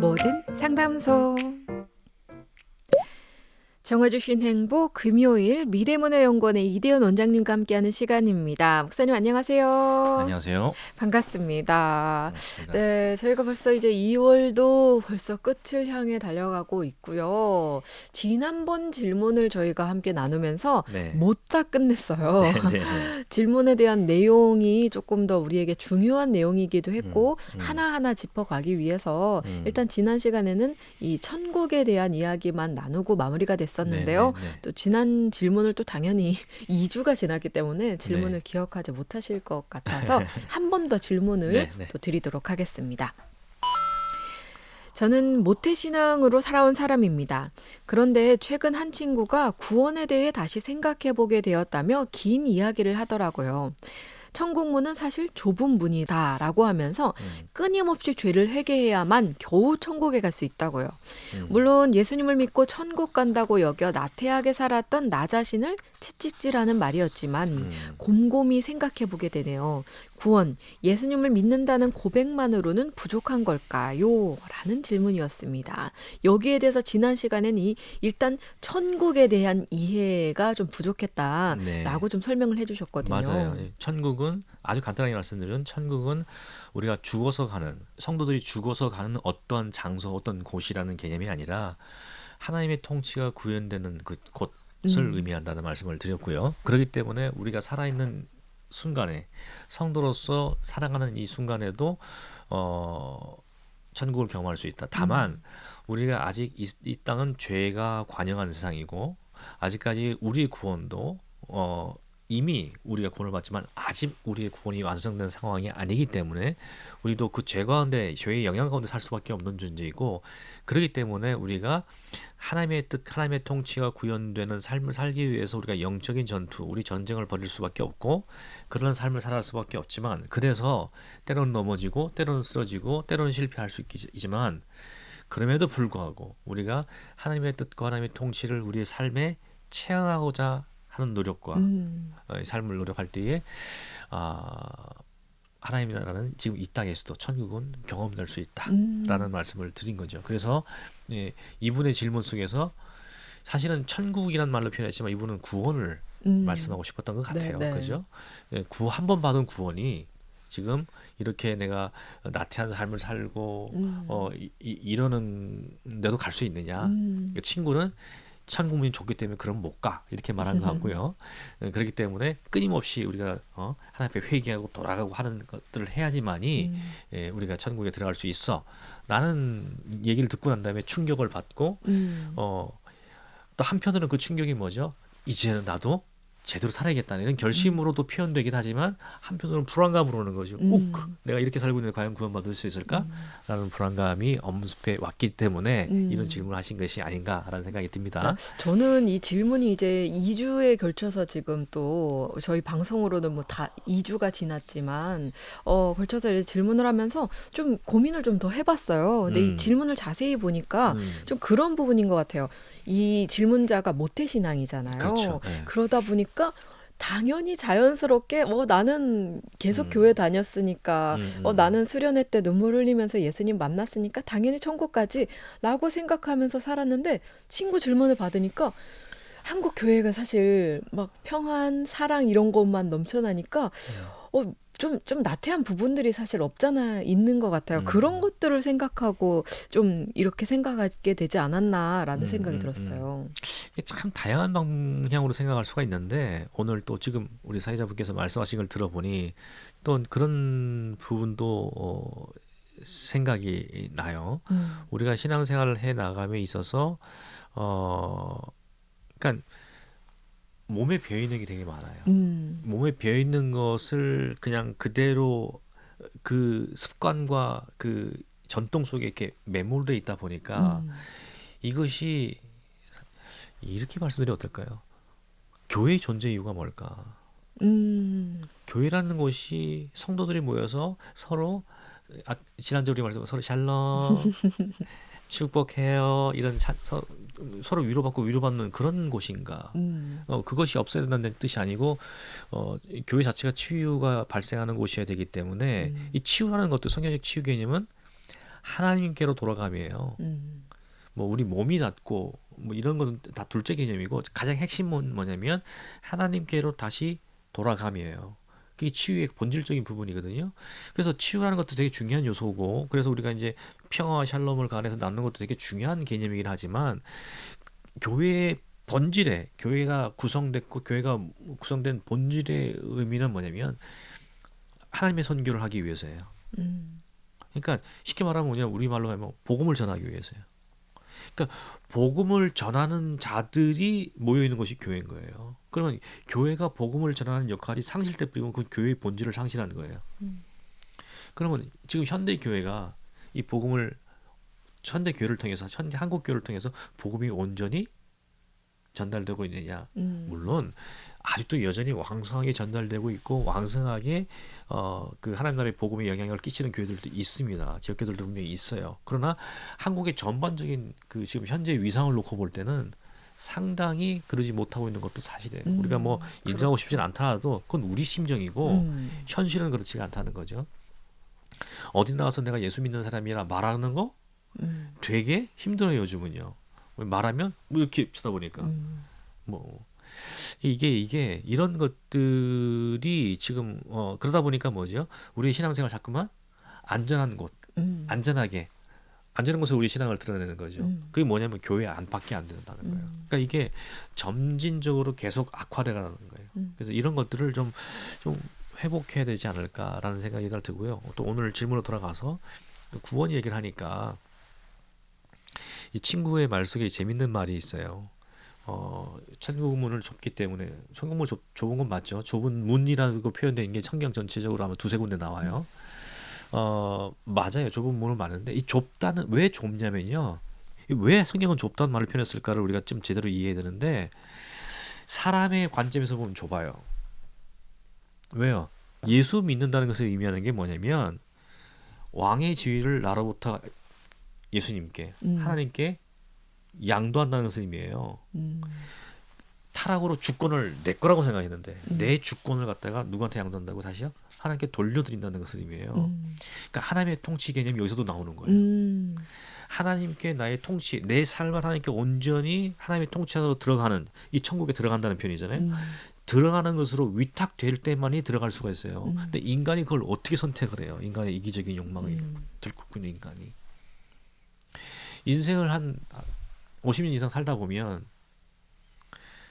모든 상담소. 정해주신 행복 금요일 미래문화연구원의 이대현 원장님과 함께하는 시간입니다. 목사님 안녕하세요. 안녕하세요. 반갑습니다. 반갑습니다. 네, 저희가 벌써 이제 2월도 벌써 끝을 향해 달려가고 있고요. 지난번 질문을 저희가 함께 나누면서 네. 못 다 끝냈어요. 네. 질문에 대한 내용이 조금 더 우리에게 중요한 내용이기도 했고 음. 하나하나 짚어가기 위해서 음. 일단 지난 시간에는 이 천국에 대한 이야기만 나누고 마무리가 됐었는데요. 네. 또 지난 질문을 또 당연히 2주가 지났기 때문에 질문을 네. 기억하지 못하실 것 같아서 한 번 더 질문을 네. 또 드리도록 하겠습니다. 저는 모태신앙으로 살아온 사람입니다. 그런데 최근 한 친구가 구원에 대해 다시 생각해보게 되었다며 긴 이야기를 하더라고요. 천국문은 사실 좁은 문이다 라고 하면서 끊임없이 죄를 회개해야만 겨우 천국에 갈 수 있다고요. 물론 예수님을 믿고 천국 간다고 여겨 나태하게 살았던 나 자신을 채찍질하는 말이었지만 곰곰이 생각해보게 되네요. 구원, 예수님을 믿는다는 고백만으로는 부족한 걸까요? 라는 질문이었습니다. 여기에 대해서 지난 시간에는 일단 천국에 대한 이해가 좀 부족했다라고 네. 좀 설명을 해주셨거든요. 맞아요. 천국은 아주 간단하게 말씀드리면 천국은 우리가 죽어서 가는 성도들이 죽어서 가는 어떤 장소, 어떤 곳이라는 개념이 아니라 하나님의 통치가 구현되는 그 곳을 의미한다는 말씀을 드렸고요. 그렇기 때문에 우리가 살아있는 순간에 성도로서 살아가는 이 순간에도 천국을 경험할 수 있다. 다만 우리가 아직 이 땅은 죄가 관영한 세상이고 아직까지 우리의 구원도 이미 우리가 구원을 받지만 아직 우리의 구원이 완성된 상황이 아니기 때문에 우리도 그 죄 가운데 죄의 영향 가운데 살 수밖에 없는 존재이고 그렇기 때문에 우리가 하나님의 뜻, 하나님의 통치가 구현되는 삶을 살기 위해서 우리가 영적인 전투, 우리 전쟁을 벌일 수밖에 없고 그런 삶을 살아갈 수밖에 없지만 그래서 때로는 넘어지고 때로는 쓰러지고 때로는 실패할 수 있지만 그럼에도 불구하고 우리가 하나님의 뜻과 하나님의 통치를 우리의 삶에 체험하고자 하는 노력과 삶을 노력할 때에 하나님의 나라는 지금 이 땅에서도 천국은 경험될 수 있다라는 말씀을 드린 거죠. 그래서 이분의 질문 속에서 사실은 천국이란 말로 표현했지만 이분은 구원을 말씀하고 싶었던 것 같아요. 네. 그죠? 한 번 받은 구원이 지금 이렇게 내가 나태한 삶을 살고 이러는데도 갈 수 있느냐? 그 친구는 천국문이 좁기 때문에 그럼 못 가 이렇게 말한 것 같고요. 그렇기 때문에 끊임없이 우리가 하나님 앞에 회개하고 돌아가고 하는 것들을 해야지만이 우리가 천국에 들어갈 수 있어. 라는 얘기를 듣고 난 다음에 충격을 받고 또 한편으로는 그 충격이 뭐죠? 이제는 나도 제대로 살아야겠다는 이런 결심으로도 표현되긴 하지만 한편으로는 불안감으로 오는 거죠. 내가 이렇게 살고 있는데 과연 구원받을 수 있을까? 라는 불안감이 엄습해 왔기 때문에 이런 질문을 하신 것이 아닌가라는 생각이 듭니다. 저는 이 질문이 이제 2주에 걸쳐서 지금 또 저희 방송으로는 뭐 다 2주가 지났지만 걸쳐서 이제 질문을 하면서 좀 고민을 좀 더 해봤어요. 근데 이 질문을 자세히 보니까 좀 그런 부분인 것 같아요. 이 질문자가 모태신앙이잖아요. 그렇죠. 네. 그러다 보니까 당연히 자연스럽게 나는 계속 교회 다녔으니까 나는 수련회 때 눈물 흘리면서 예수님 만났으니까 당연히 천국까지 라고 생각하면서 살았는데 친구 질문을 받으니까 한국 교회가 사실 막 평안, 사랑 이런 것만 넘쳐나니까 좀 나태한 부분들이 사실 없잖아 있는 것 같아요. 그런 것들을 생각하고 좀 이렇게 생각하게 되지 않았나라는 생각이 들었어요. 이게 참 다양한 방향으로 생각할 수가 있는데 오늘 또 지금 우리 사회자분께서 말씀하신 걸 들어보니 또 그런 부분도 생각이 나요. 우리가 신앙생활을 해 나감에 있어서 그러니까 몸에 배어 있는 게 되게 많아요. 몸에 배어 있는 것을 그냥 그대로 그 습관과 그 전통 속에 이렇게 매몰돼 있다 보니까 이것이 이렇게 말씀드리면 어떨까요? 교회의 존재 이유가 뭘까? 교회라는 곳이 성도들이 모여서 서로 지난주에 우리 말씀 서로 샬롬 축복해요 이런 서로 위로받고 위로받는 그런 곳인가? 그것이 없어야 된다는 뜻이 아니고 교회 자체가 치유가 발생하는 곳이어야 되기 때문에 이 치유라는 것도 성경적 치유 개념은 하나님께로 돌아감이에요. 뭐 우리 몸이 낫고 뭐 이런 것은 다 둘째 개념이고 가장 핵심은 뭐냐면 하나님께로 다시 돌아감이에요. 그게 치유의 본질적인 부분이거든요. 그래서 치유라는 것도 되게 중요한 요소고 그래서 우리가 이제 평화와 샬롬을 간에서 나누는 것도 되게 중요한 개념이긴 하지만 교회의 본질에 교회가 구성됐고 교회가 구성된 본질의 의미는 뭐냐면 하나님의 선교를 하기 위해서예요. 음, 그러니까 쉽게 말하면 뭐냐 우리말로 하면 복음을 전하기 위해서요. 그러니까 복음을 전하는 자들이 모여 있는 것이 교회인 거예요. 그러면 교회가 복음을 전하는 역할이 상실돼 버리면 그 교회의 본질을 상실하는 거예요. 음, 그러면 지금 현대 교회가 이 복음을 현대 교회를 통해서 현대 한국 교회를 통해서 복음이 온전히 전달되고 있느냐? 물론 아직도 여전히 왕성하게 전달되고 있고 왕성하게 그 하나님 나라의 복음에 영향을 끼치는 교회들도 있습니다. 지역 교회들도 분명히 있어요. 그러나 한국의 전반적인 그 지금 현재 위상을 놓고 볼 때는 상당히 그러지 못하고 있는 것도 사실이에요. 우리가 뭐 인정하고 싶진 그렇죠. 않더라도 그건 우리 심정이고 현실은 그렇지가 않다는 거죠. 어디 나가서 내가 예수 믿는 사람이라 말하는 거 음, 되게 힘들어요 요즘은요. 말하면 뭐 이렇게 쳐다보니까 뭐 이게 이런 것들이 지금 그러다 보니까 뭐죠? 우리의 신앙생활 자꾸만 안전한 곳, 음, 안전하게 안전한 곳에 우리 신앙을 드러내는 거죠. 그게 뭐냐면 교회 안팎에 안 된다는 거예요. 그러니까 이게 점진적으로 계속 악화돼가는 거예요. 그래서 이런 것들을 좀 회복해야 되지 않을까라는 생각이 들고요. 또 오늘 질문으로 돌아가서 구원 얘기를 하니까 이 친구의 말 속에 재밌는 말이 있어요. 천국문을 좁기 때문에 천국문 좁은 건 맞죠. 좁은 문이라고 표현된 게 성경 전체적으로 아마 두세 군데 나와요. 맞아요. 좁은 문은 많은데 이 좁다는 왜 좁냐면요. 왜 성경은 좁다는 말을 표현했을까를 우리가 좀 제대로 이해해야 되는데 사람의 관점에서 보면 좁아요. 왜요? 예수 믿는다는 것을 의미하는 게 뭐냐면 왕의 지위를 나로부터 예수님께 하나님께 양도한다는 것을 의미해요. 타락으로 주권을 내 거라고 생각했는데 내 주권을 갖다가 누구한테 양도한다고 다시요? 하나님께 돌려드린다는 것을 의미해요. 그러니까 하나님의 통치 개념이 여기서도 나오는 거예요. 하나님께 나의 통치, 내 삶을 하나님께 온전히 하나님의 통치 안으로 들어가는 이 천국에 들어간다는 표현이잖아요. 들어가는 것으로 위탁될 때만이 들어갈 수가 있어요. 근데 인간이 그걸 어떻게 선택을 해요? 인간의 이기적인 욕망이 들끓고 있는 인간이. 인생을 한 50년 이상 살다 보면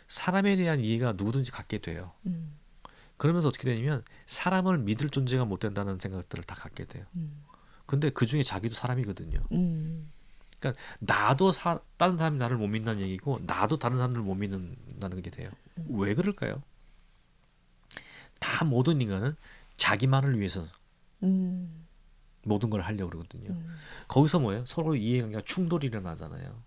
사람에 대한 이해가 누구든지 갖게 돼요. 그러면서 어떻게 되냐면 사람을 믿을 존재가 못 된다는 생각들을 다 갖게 돼요. 근데 그 중에 자기도 사람이거든요. 그러니까 나도 다른 사람이 나를 못 믿는다는 얘기고 나도 다른 사람들을 못 믿는다는 게 돼요. 왜 그럴까요? 다 모든 인간은 자기만을 위해서 모든 걸 하려고 그러거든요. 거기서 뭐예요? 서로 이해관계가 충돌이 일어나잖아요.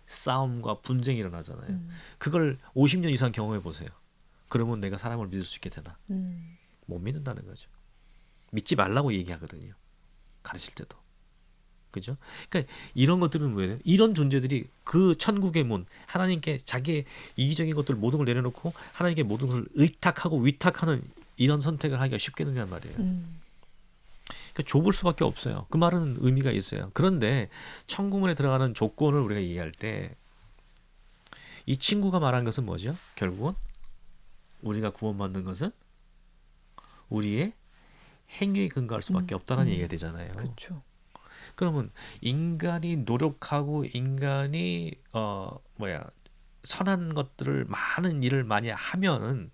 싸움과 분쟁이 일어나잖아요. 그걸 50년 이상 경험해 보세요. 그러면 내가 사람을 믿을 수 있게 되나? 못 믿는다는 거죠. 믿지 말라고 얘기하거든요. 가르칠 때도. 그죠? 그러니까 이런 것들은 뭐예요? 이런 존재들이 그 천국의 문, 하나님께 자기의 이기적인 것들 모든 걸 내려놓고 하나님께 모든 것을 의탁하고 위탁하는 이런 선택을 하기가 쉽겠느냐 말이에요. 그러니까 좁을 수밖에 없어요. 그 말은 의미가 있어요. 그런데 천국문에 들어가는 조건을 우리가 이해할 때 이 친구가 말한 것은 뭐죠? 결국은 우리가 구원받는 것은 우리의 행위에 근거할 수밖에 없다는 얘기가 되잖아요. 그렇죠. 그러면 인간이 노력하고 인간이 선한 것들을 많은 일을 많이 하면은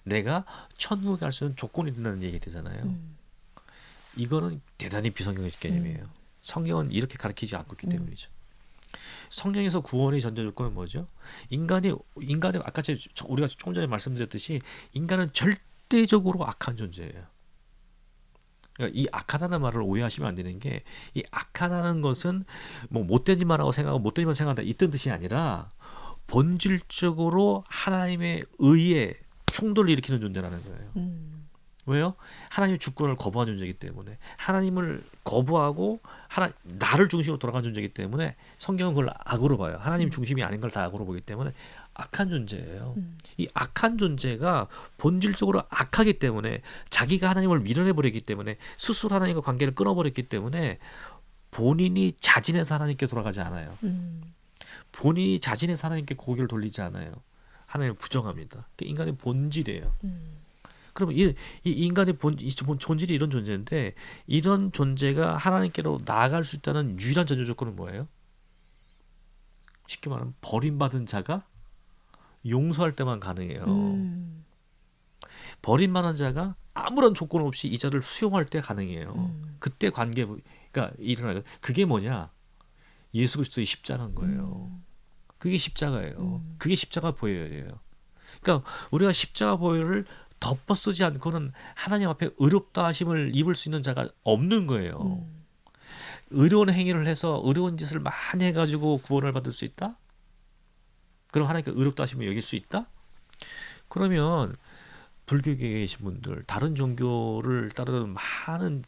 내가 천국에 갈 수 있는 조건이 된다는 얘기가 되잖아요. 이거는 대단히 비성경적 개념이에요. 성경은 이렇게 가르치지 않고 있기 때문이죠. 성경에서 구원의 전제 조건은 뭐죠? 인간이 아까 우리가 조금 전에 말씀드렸듯이 인간은 절대적으로 악한 존재예요. 그러니까 이 악하다는 말을 오해하시면 안 되는 게 이 악하다는 것은 뭐 못된 일만 하고 생각하고 못된 일만 생각한다 이런 뜻이 아니라 본질적으로 하나님의 의에 충돌을 일으키는 존재라는 거예요. 왜요? 하나님의 주권을 거부한 존재이기 때문에 하나님을 거부하고 나를 중심으로 돌아간 존재이기 때문에 성경은 그걸 악으로 봐요. 하나님 중심이 아닌 걸 다 악으로 보기 때문에 악한 존재예요. 이 악한 존재가 본질적으로 악하기 때문에 자기가 하나님을 밀어내버리기 때문에 스스로 하나님과 관계를 끊어버렸기 때문에 본인이 자진해서 하나님께 돌아가지 않아요. 음. 본인이 자진해서 하나님께 고개를 돌리지 않아요. 하나님을 부정합니다. 그게 인간의 본질이에요. 음. 그러면 이 인간의 본질이 이런 존재인데, 이런 존재가 하나님께로 나아갈 수 있다는 유일한 전제 조건은 뭐예요? 쉽게 말하면 버림받은 자가 용서할 때만 가능해요. 음. 버림받은 자가 아무런 조건 없이 이 자를 수용할 때 가능해요. 음. 그때 관계가 일어나요. 그게 뭐냐? 예수 그리스도의 십자가인 거예요. 그게 십자가예요. 그게 십자가 보혈이에요. 그러니까 우리가 십자가 보혈을 덮어 쓰지 않고는 하나님 앞에 의롭다 하심을 입을 수 있는 자가 없는 거예요. 의로운 행위를 해서 의로운 짓을 많이 해가지고 구원을 받을 수 있다? 그럼 하나님께 의롭다 하심을 여길 수 있다? 그러면 불교계에 계신 분들, 다른 종교를 따르는 많은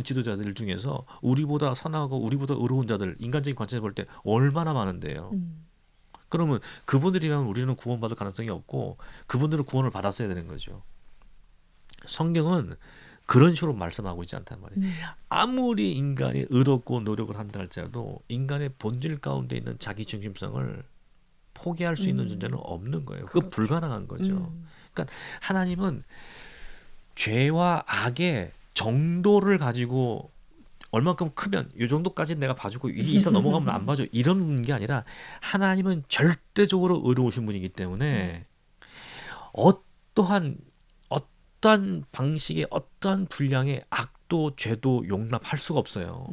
지도자들 중에서 우리보다 선하고 우리보다 의로운 자들, 인간적인 관점에서 볼 때 얼마나 많은데요. 그러면 그분들이면 우리는 구원받을 가능성이 없고, 그분들은 구원을 받았어야 되는 거죠. 성경은 그런 식으로 말씀하고 있지 않단 말이에요. 아무리 인간이 의롭고 노력을 한다 할지라도 인간의 본질 가운데 있는 자기 중심성을 포기할 수 있는 존재는 없는 거예요. 그거 그렇죠. 불가능한 거죠. 그러니까 하나님은 죄와 악의 정도를 가지고 얼만큼 크면 이 정도까지는 내가 봐주고 이게 있어 넘어가면 안 봐줘, 이런 게 아니라 하나님은 절대적으로 의로우신 분이기 때문에 어떠한 방식의 어떠한 분량의 악도 죄도 용납할 수가 없어요.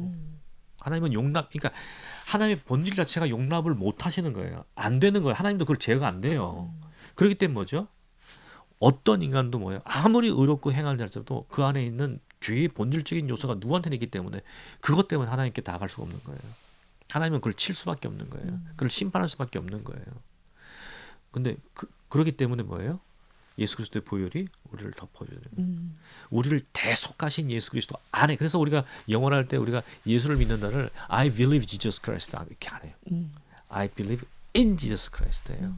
하나님은 그러니까 하나님의 본질 자체가 용납을 못 하시는 거예요. 안 되는 거예요. 하나님도 그걸 제어가 안 돼요. 그렇기 때문에 뭐죠? 어떤 인간도 뭐예요? 아무리 의롭고 행하는 자도 그 안에 있는 죄의 본질적인 요소가 누구한테는 있기 때문에 그것 때문에 하나님께 나아갈 수가 없는 거예요. 하나님은 그걸 칠 수밖에 없는 거예요. 그걸 심판할 수밖에 없는 거예요. 근데 그렇기 때문에 뭐예요? 예수 그리스도의 보혈이 우리를 덮어줘요. 우리를 대속하신 예수 그리스도 안에. 그래서 우리가 영어를 할 때 우리가 예수를 믿는다를 I believe Jesus Christ 이렇게 안 해요. I believe in Jesus Christ예요.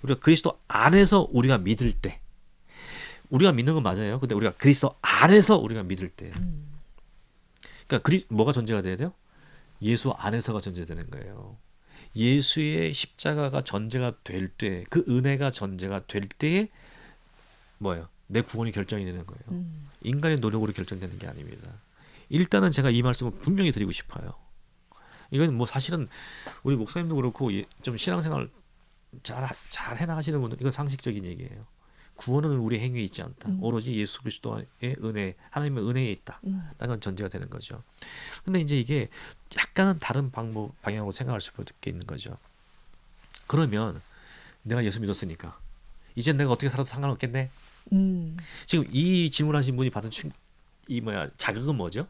우리가 그리스도 안에서 우리가 믿을 때, 우리가 믿는 건 맞아요. 근데 우리가 그리스도 안에서 우리가 믿을 때, 그러니까 뭐가 전제가 돼야 돼요? 예수 안에서가 전제되는 거예요. 예수의 십자가가 전제가 될 때, 그 은혜가 전제가 될 때에 뭐예요? 내 구원이 결정이 되는 거예요. 인간의 노력으로 결정되는 게 아닙니다. 일단은 제가 이 말씀을 분명히 드리고 싶어요. 이건 뭐 사실은 우리 목사님도 그렇고 좀 신앙생활 잘 해나가시는 분들, 이건 상식적인 얘기예요. 구원은 우리 행위에 있지 않다. 오로지 예수 그리스도의 은혜, 하나님의 은혜에 있다. 라는 건 전제가 되는 거죠. 근데 이제 이게 약간은 다른 방향으로 생각할 수밖에 있는 거죠. 그러면 내가 예수 믿었으니까 이제 내가 어떻게 살아도 상관없겠네. 지금 이 질문하신 분이 받은 자극은 뭐죠?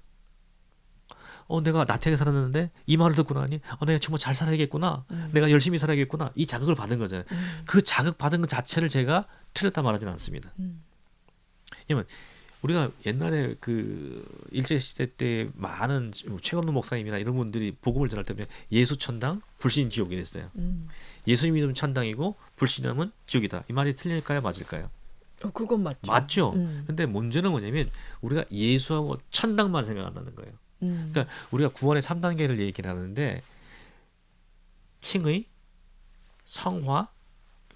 내가 나태하게 살았는데 이 말을 듣고 나니 내가 정말 잘 살아야겠구나. 내가 열심히 살아야겠구나. 이 자극을 받은 거잖아요. 그 자극 받은 것 자체를 제가 틀렸다 말하지는 않습니다. 왜냐면 우리가 옛날에 그 일제시대 때 많은 최건도 목사님이나 이런 분들이 복음을 전할 때면 예수 천당, 불신 지옥이 됐어요. 예수 믿으면 천당이고 불신하면 지옥이다. 이 말이 틀릴까요? 맞을까요? 그건 맞죠. 맞죠. 근데 문제는 뭐냐면 우리가 예수하고 천당만 생각한다는 거예요. 그러니까 우리가 구원의 3단계를 얘기를 하는데 칭의, 성화,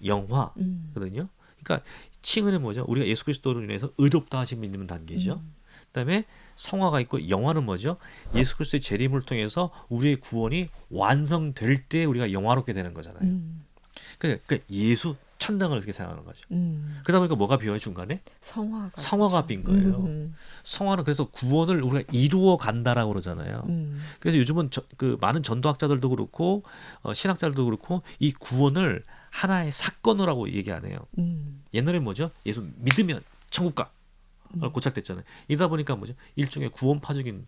영화거든요. 그러니까 칭의는 뭐죠? 우리가 예수 그리스도로 인해서 의롭다 하심을 믿는 단계죠. 그다음에 성화가 있고, 영화는 뭐죠? 예수 그리스도의 재림을 통해서 우리의 구원이 완성될 때 우리가 영화롭게 되는 거잖아요. 그러니까 예수 천당을 그렇게 생각하는 거죠. 그러다 보니까 뭐가 비어요? 중간에? 성화가 빈 거예요. 성화는 그래서 구원을 우리가 이루어 간다라고 그러잖아요. 그래서 요즘은 그 많은 전도학자들도 그렇고 신학자들도 그렇고 이 구원을 하나의 사건으로 하고 얘기 안 해요. 옛날에 뭐죠? 예수 믿으면 천국 가. 고착됐잖아요. 이러다 보니까 뭐죠? 일종의 구원파적인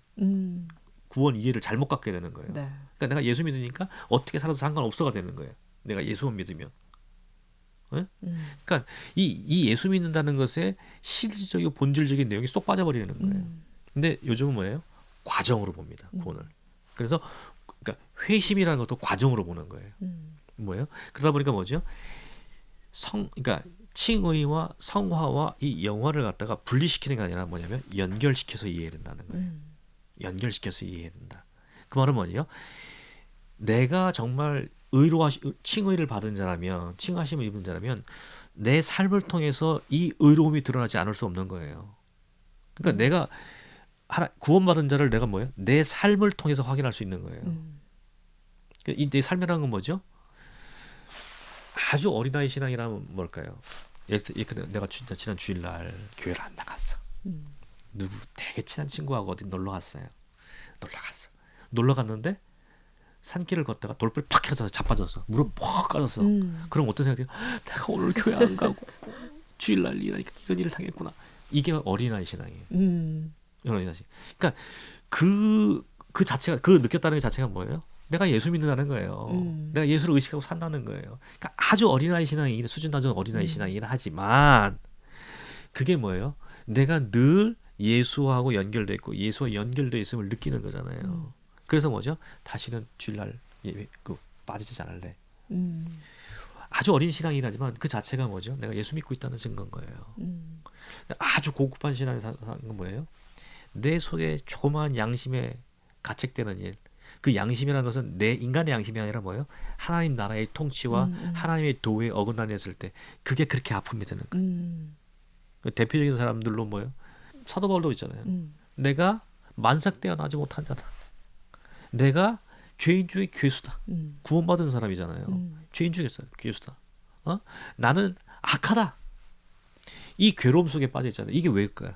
구원 이해를 잘못 갖게 되는 거예요. 네. 그러니까 내가 예수 믿으니까 어떻게 살아도 상관없어가 되는 거예요. 내가 예수만 믿으면. 네? 그러니까 이 예수 믿는다는 것에 실질적이고 본질적인 내용이 쏙 빠져버리는 거예요. 근데 요즘은 뭐예요? 과정으로 봅니다. 구원을. 그래서 그러니까 회심이라는 것도 과정으로 보는 거예요. 뭐예요? 그러다 보니까 뭐죠? 그러니까 칭의와 성화와 이 영화를 갖다가 분리시키는 게 아니라 뭐냐면 연결시켜서 이해해야 된다는 거예요. 연결시켜서 이해해야 된다. 그 말은 뭐예요? 내가 정말 칭의를 받은 자라면, 칭하심을 입은 자라면 내 삶을 통해서 이 의로움이 드러나지 않을 수 없는 거예요. 그러니까 음. 내가 구원받은 자를 내가 뭐예요? 내 삶을 통해서 확인할 수 있는 거예요. 이 내 삶이라는 건 뭐죠? 아주 어린아이 신앙이라면 뭘까요? 내가 진짜 지난 주일날 교회를 안 나갔어. 음. 누구 되게 친한 친구하고 어디 놀러 갔어요. 놀러 갔는데 산길을 걷다가 돌불 팍 켜서 자빠졌어. 무릎 퍽 까졌어. 그럼 어떤 생각이 들어요? 내가 오늘 교회 안 가고 주일날 이런 일을 당했구나. 이게 어린아이 신앙이에요. 어린아이 신앙. 그러니까 그 자체가, 그 느꼈다는 게 자체가 뭐예요? 내가 예수 믿는다는 거예요. 내가 예수를 의식하고 산다는 거예요. 그러니까 아주 어린아이 신앙이긴, 수준 낮은 어린아이 신앙이긴 하지만 그게 뭐예요? 내가 늘 예수하고 연결돼 있고 예수와 연결돼 있음을 느끼는 거잖아요. 그래서 뭐죠? 다시는 주일날 빠지지 않을래. 아주 어린 신앙이긴 하지만 그 자체가 뭐죠? 내가 예수 믿고 있다는 증거인 거예요. 아주 고급한 신앙을 사는 건 뭐예요? 내 속에 조그마한 양심에 가책되는 일. 그 양심이라는 것은 내 인간의 양심이 아니라 뭐예요? 하나님 나라의 통치와 하나님의 도에 어긋나냈을 때 그게 그렇게 아픔이 되는 거예요. 대표적인 사람들로 뭐예요? 사도 바울도 있잖아요. 내가 만삭되어나지 못한 자다. 내가 죄인 중에 괴수다. 구원받은 사람이잖아요. 죄인 중에 괴수다. 나는 악하다. 이 괴로움 속에 빠져 있잖아요. 이게 왜일까요?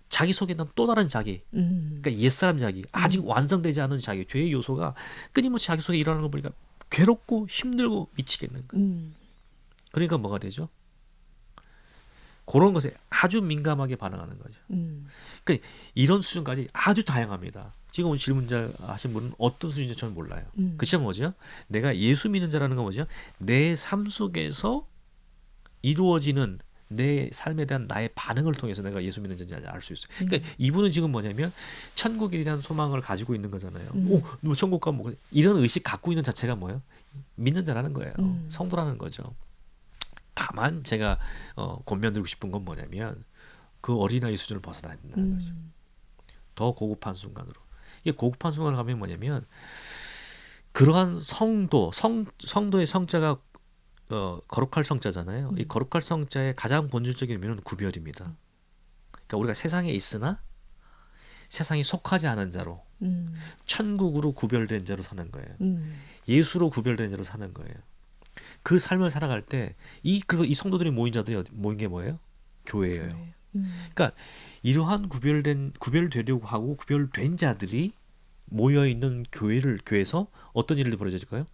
자기 속에 있는 또 다른 자기, 그러니까 옛사람 자기, 아직 완성되지 않은 자기, 죄의 요소가 끊임없이 자기 속에 일어나는 걸 보니까 괴롭고 힘들고 미치겠는 거예요. 그러니까 뭐가 되죠? 그런 것에 아주 민감하게 반응하는 거죠. 그러니까 이런 수준까지 아주 다양합니다. 지금 오늘 질문자 하신 분은 어떤 수준인지 저는 몰라요. 그 시점 뭐죠? 내가 예수 믿는 자라는 건 뭐죠? 내 삶 속에서 이루어지는 내 삶에 대한 나의 반응을 통해서 내가 예수 믿는 자인지 알 수 있어요. 그러니까 이분은 지금 뭐냐면 천국에 대한 소망을 가지고 있는 거잖아요. 너 천국 가면 뭐 이런 의식 갖고 있는 자체가 뭐예요? 믿는 자라는 거예요. 성도라는 거죠. 다만 제가 권면드리고 싶은 건 뭐냐면 그 어린아이 수준을 벗어나야 된다는 거죠. 더 고급한 순간으로. 이게 고급한 순간을 가면 뭐냐면 그러한 성도의 성자가 거룩할 성자잖아요. 이 거룩할 성자의 가장 본질적인 의미는 구별입니다. 그러니까 우리가 세상에 있으나 세상에 속하지 않은 자로 천국으로 구별된 자로 사는 거예요. 예수로 구별된 자로 사는 거예요. 그 삶을 살아갈 때 그리고 이 성도들이 모인 게 뭐예요? 교회예요. 그러니까 이러한 구별되려고 하고 구별된 자들이 모여 있는 교회에서 어떤 일이 벌어질까요?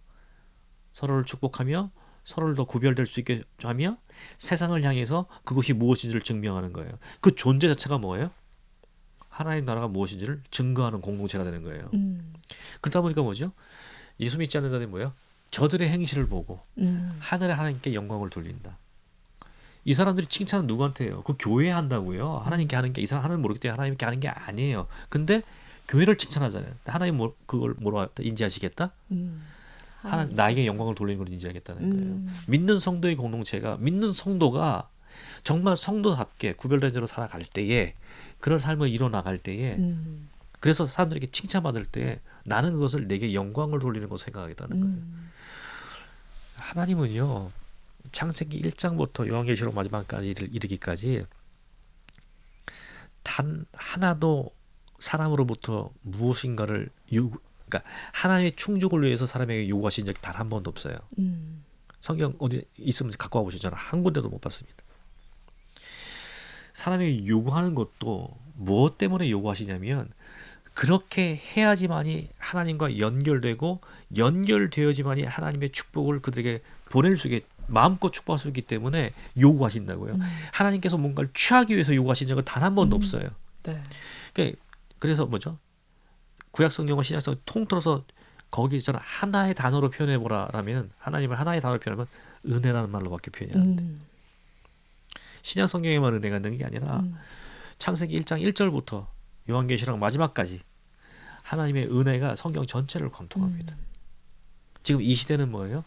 서로를 축복하며 서로를 더 구별될 수 있게 하며 세상을 향해서 그것이 무엇인지를 증명하는 거예요. 그 존재 자체가 뭐예요? 하나님 나라가 무엇인지를 증거하는 공동체가 되는 거예요. 그러다 보니까 뭐죠? 예수 믿지 않는 자들이 뭐예요? 저들의 행실을 보고 하늘의 하나님께 영광을 돌린다. 이 사람들이 칭찬은 누구한테 해요? 그 교회에 한다고요. 하나님께 하는 게, 이 사람 하나님 모르기 때문에 하나님께 하는 게 아니에요. 근데 교회를 칭찬하잖아요. 하나님 그걸 뭐로 인지하시겠다? 나에게 영광을 돌리는 걸 인지하겠다는 거예요. 믿는 성도의 공동체가, 믿는 성도가 정말 성도답게 구별된 자로 살아갈 때에, 그런 삶을 이뤄나갈 때에, 그래서 사람들에게 칭찬받을 때 나는 그것을 내게 영광을 돌리는 것으로 생각하겠다는 거예요. 하나님은요, 창세기 1장부터 요한계시록 마지막까지 이르기까지 단 하나도 사람으로부터 무엇인가를 그러니까 하나님의 충족을 위해서 사람에게 요구하신 적이 단 한 번도 없어요. 성경 어디 있으면 갖고 와 보시잖아요. 한 군데도 못 봤습니다. 사람에게 요구하는 것도 무엇 때문에 요구하시냐면 그렇게 해야지만이 하나님과 연결되고 연결되어야지만이 하나님의 축복을 그들에게 보낼 수 있게 마음껏 축복할 수 있기 때문에 요구하신다고요. 하나님께서 뭔가를 취하기 위해서 요구하신 적은 단 한 번도 없어요. 네. 그래서 뭐죠? 구약성경과 신약성경 통틀어서 거기 있잖아, 하나의 단어로 표현해보라라면 하나님을 하나의 단어로 표현하면 은혜라는 말로밖에 표현이 안 돼. 신약성경에만 은혜가 있는 게 아니라 창세기 1장 1절부터 요한계시록 마지막까지 하나님의 은혜가 성경 전체를 관통합니다. 지금 이 시대는 뭐예요?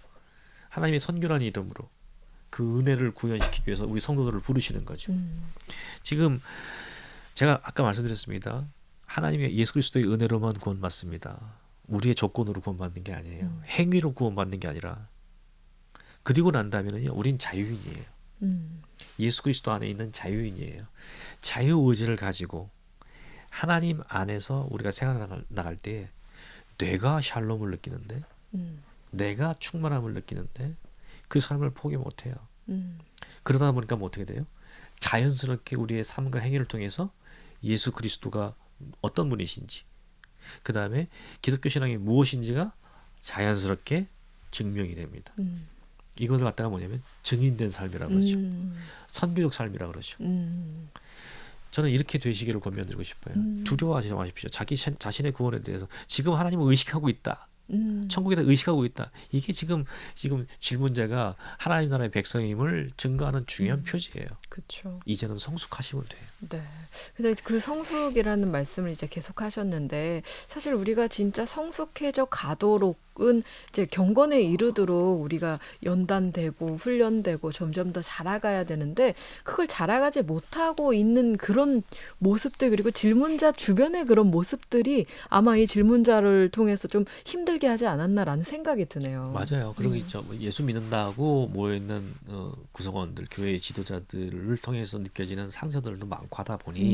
하나님의 선교라는 이름으로 그 은혜를 구현시키기 위해서 우리 성도들을 부르시는 거죠. 지금 제가 아까 말씀드렸습니다. 하나님의 예수 그리스도의 은혜로만 구원받습니다. 우리의 조건으로 구원받는 게 아니에요. 행위로 구원받는 게 아니라. 그리고 난 다음에는요, 우린 자유인이에요. 예수 그리스도 안에 있는 자유인이에요. 자유의지를 가지고 하나님 안에서 우리가 생활해 나갈 때 내가 샬롬을 느끼는데, 내가 충만함을 느끼는데 그 삶을 포기 못해요. 그러다 보니까 뭐 어떻게 돼요? 자연스럽게 우리의 삶과 행위를 통해서 예수 그리스도가 어떤 분이신지, 그 다음에 기독교 신앙이 무엇인지가 자연스럽게 증명이 됩니다. 이것을 갖다가 뭐냐면 증인된 삶이라고 그러죠. 선교적 삶이라고 그러죠. 저는 이렇게 되시기를 권면드리고 싶어요. 두려워하지 마십시오. 자기 자신의 구원에 대해서 지금 하나님을 의식하고 있다. 천국에 대해 의식하고 있다. 이게 지금 질문자가 하나님 나라의 백성임을 증거하는 중요한 표지예요. 그렇죠. 이제는 성숙하시면 돼요. 네. 근데 그 성숙이라는 말씀을 이제 계속 하셨는데 사실 우리가 진짜 성숙해져 가도록은 이제 경건에 이르도록 우리가 연단되고 훈련되고 점점 더 자라가야 되는데 그걸 자라가지 못하고 있는 그런 모습들 그리고 질문자 주변의 그런 모습들이 아마 이 질문자를 통해서 좀 힘들게 하지 않았나라는 생각이 드네요. 맞아요. 그런 거 있죠. 예수 믿는다고 모여있는 구성원들, 교회의 지도자들을 통해서 느껴지는 상처들도 많고 하다 보니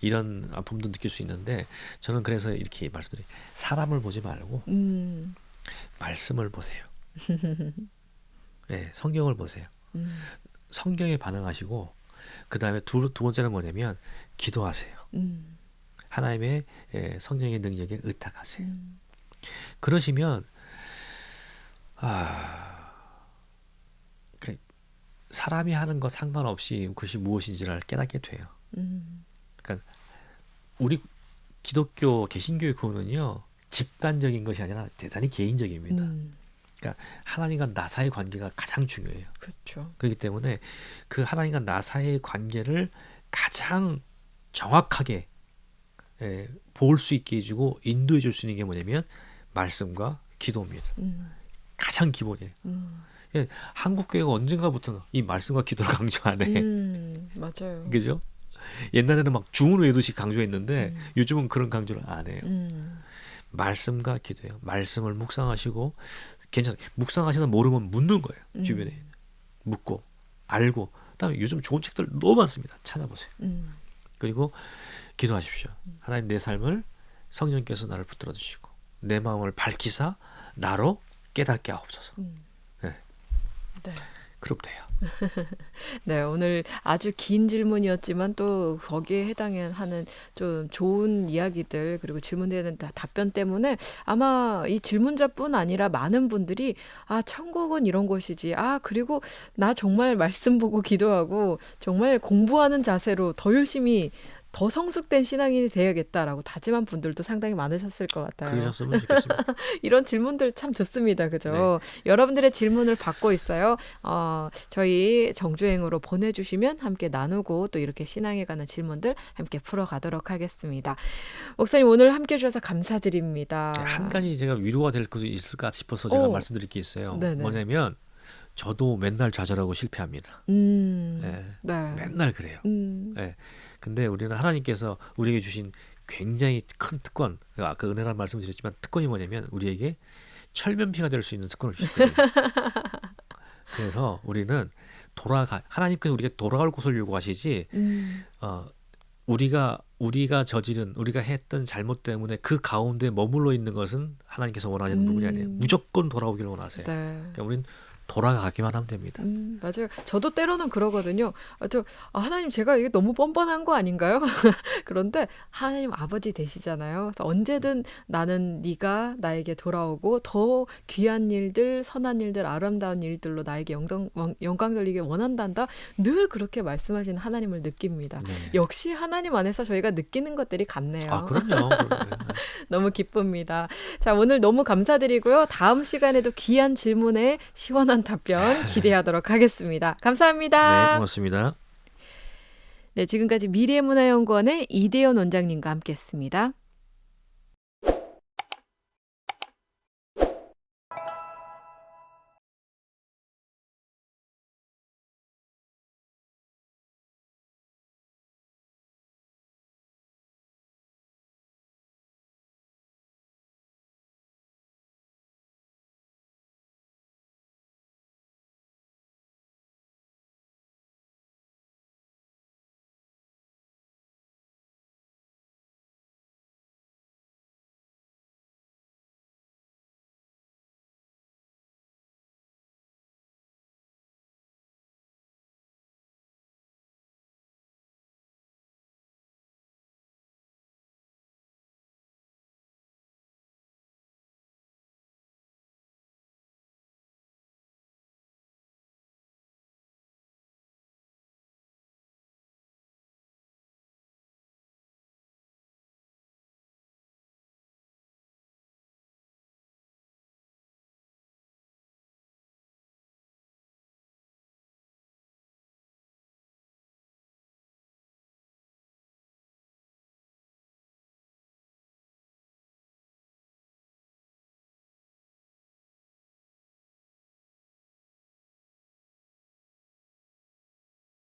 이런 아픔도 느낄 수 있는데 저는 그래서 이렇게 말씀드려요. 사람을 보지 말고 말씀을 보세요. 네, 성경을 보세요. 성경에 반응하시고 그 다음에 두 번째는 뭐냐면 기도하세요. 하나님의 성령의 능력에 의탁하세요. 그러시면 사람이 하는 거 상관없이 그것이 무엇인지를 깨닫게 돼요. 그러니까 우리 기독교 개신교의 구원은요 집단적인 것이 아니라 대단히 개인적입니다. 그러니까 하나님과 나 사이의 관계가 가장 중요해요. 그렇죠. 그렇기 때문에 그 하나님과 나 사이의 관계를 가장 정확하게 볼 수 있게 해주고 인도해 줄 수 있는 게 뭐냐면 말씀과 기도입니다. 가장 기본이에요. 한국 교회가 언젠가부터 이 말씀과 기도를 강조하네. 맞아요. 그죠? 옛날에는 막 주문 외도식 강조했는데 요즘은 그런 강조를 안 해요. 말씀과 기도예요. 말씀을 묵상하시고 괜찮아요. 묵상하시다 모르면 묻는 거예요. 주변에 묻고 알고 그다음에 요즘 좋은 책들 너무 많습니다. 찾아보세요. 그리고 기도하십시오. 하나님 내 삶을 성령께서 나를 붙들어 주시고 내 마음을 밝히사 나로 깨닫게 하옵소서. 네. 네. 그럼 돼요. 네, 오늘 아주 긴 질문이었지만 또 거기에 해당하는 좀 좋은 이야기들 그리고 질문에 대한 답변 때문에 아마 이 질문자뿐 아니라 많은 분들이 천국은 이런 곳이지. 그리고 나 정말 말씀 보고 기도하고 정말 공부하는 자세로 더 열심히 더 성숙된 신앙인이 되어야겠다라고 다짐한 분들도 상당히 많으셨을 것 같아요. 그러셨으면 좋겠습니다. 이런 질문들 참 좋습니다. 그죠? 여러분들의 질문을 받고 있어요. 저희 정주행으로 보내주시면 함께 나누고 또 이렇게 신앙에 관한 질문들 함께 풀어가도록 하겠습니다. 목사님 오늘 함께 해주셔서 감사드립니다. 한 가지 제가 위로가 될 것이 있을까 싶어서 제가 말씀드릴 게 있어요. 네네. 뭐냐면 저도 맨날 좌절하고 실패합니다. 네. 맨날 그래요. 근데 우리는 하나님께서 우리에게 주신 굉장히 큰 특권, 아까 은혜라는 말씀을 드렸지만 특권이 뭐냐면 우리에게 철면피가 될 수 있는 특권을 주셨거든요. 그래서 우리는 하나님께서 우리가 돌아갈 곳을 요구하시지 우리가 했던 잘못 때문에 그 가운데 머물러 있는 것은 하나님께서 원하시는 부분이 아니에요. 무조건 돌아오기를 원하세요. 그러니까 우리는 돌아가기만 하면 됩니다. 맞아요. 저도 때로는 그러거든요. 하나님 제가 이게 너무 뻔뻔한 거 아닌가요? 그런데 하나님 아버지 되시잖아요. 그래서 언제든 나는 네가 나에게 돌아오고 더 귀한 일들, 선한 일들, 아름다운 일들로 나에게 영광 돌리길 원한단다. 늘 그렇게 말씀하시는 하나님을 느낍니다. 역시 하나님 안에서 저희가 느끼는 것들이 같네요. 그럼요. 너무 기쁩니다. 자, 오늘 너무 감사드리고요. 다음 시간에도 귀한 질문에 시원한 답변 기대하도록 하겠습니다. 감사합니다. 네, 고맙습니다. 네, 지금까지 미래문화연구원의 이대현 원장님과 함께했습니다.